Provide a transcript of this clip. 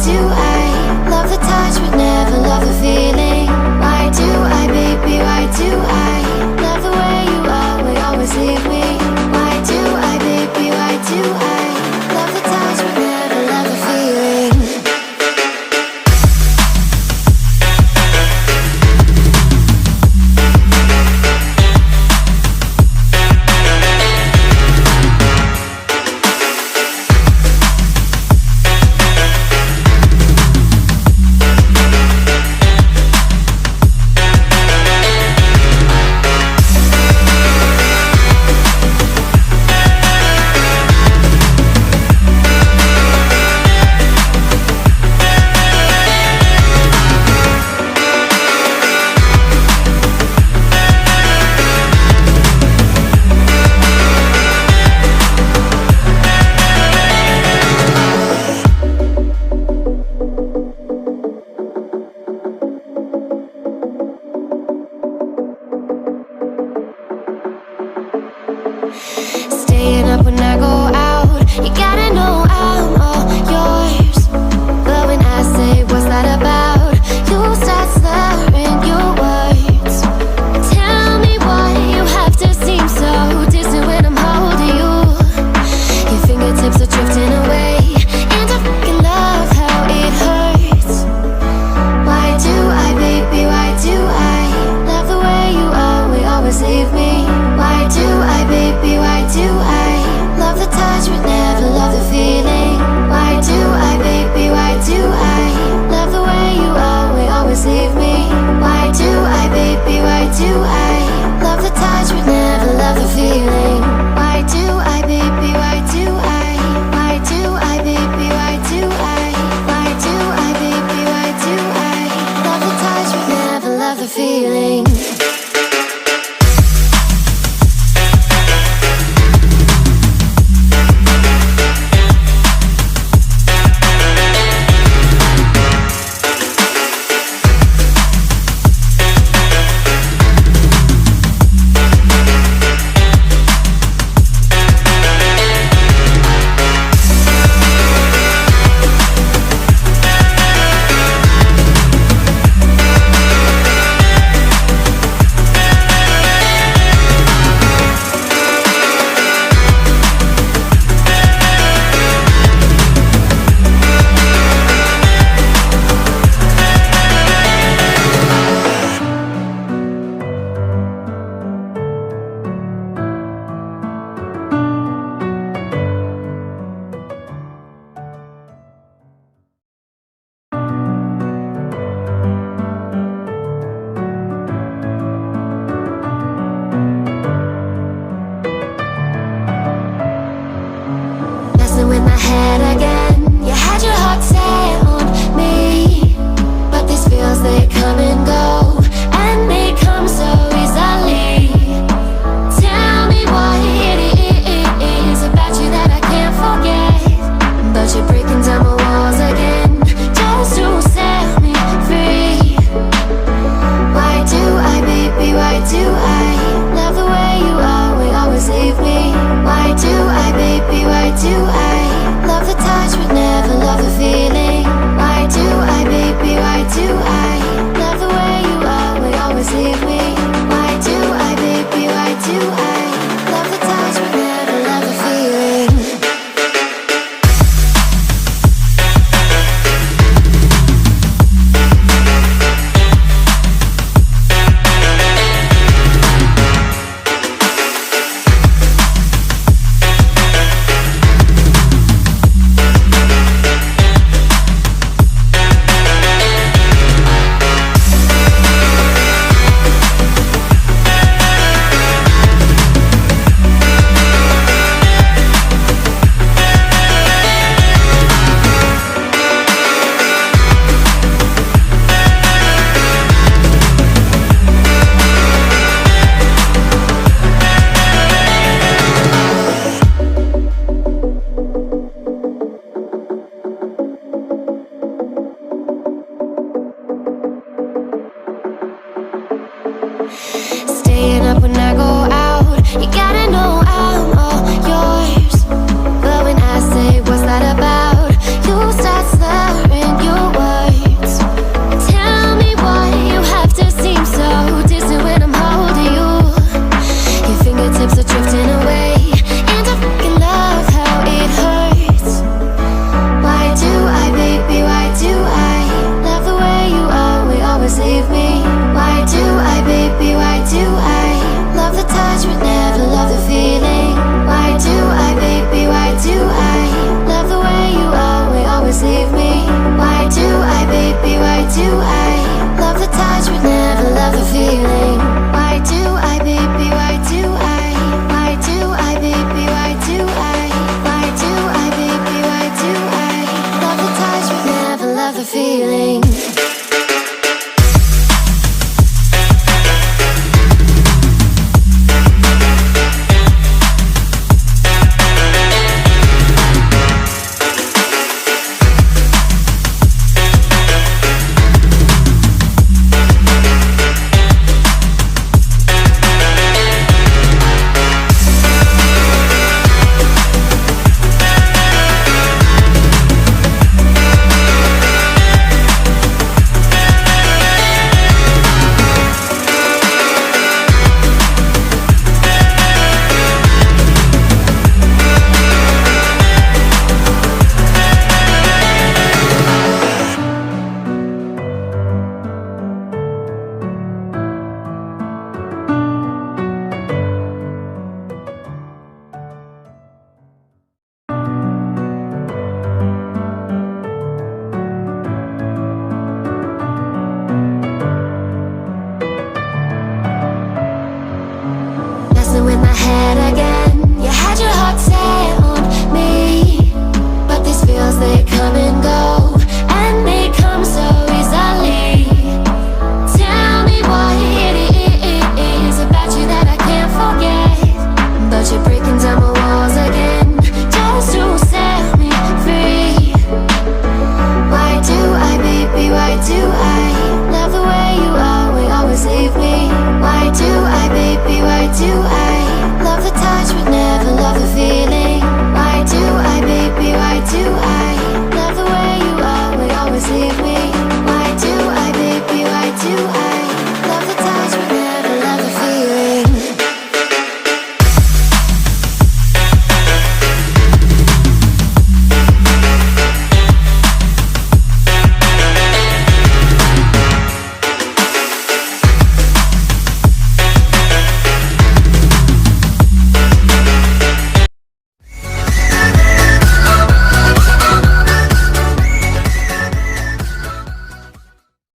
do I love the touch but never love the feeling? Why do I, baby, why do I love the way you always leave me? Why do I, baby, why do I love the touch but never love the feeling? Staying up when I go out, you gotta know I'm all yours. But when I say what's that about, you start slurring your words. Tell me why you have to seem so distant when I'm holding you. Your fingertips are drifting away, and I fucking love how it hurts. Why do I, baby, why do I love the way you always leave me? Why do I, baby, why do I head again.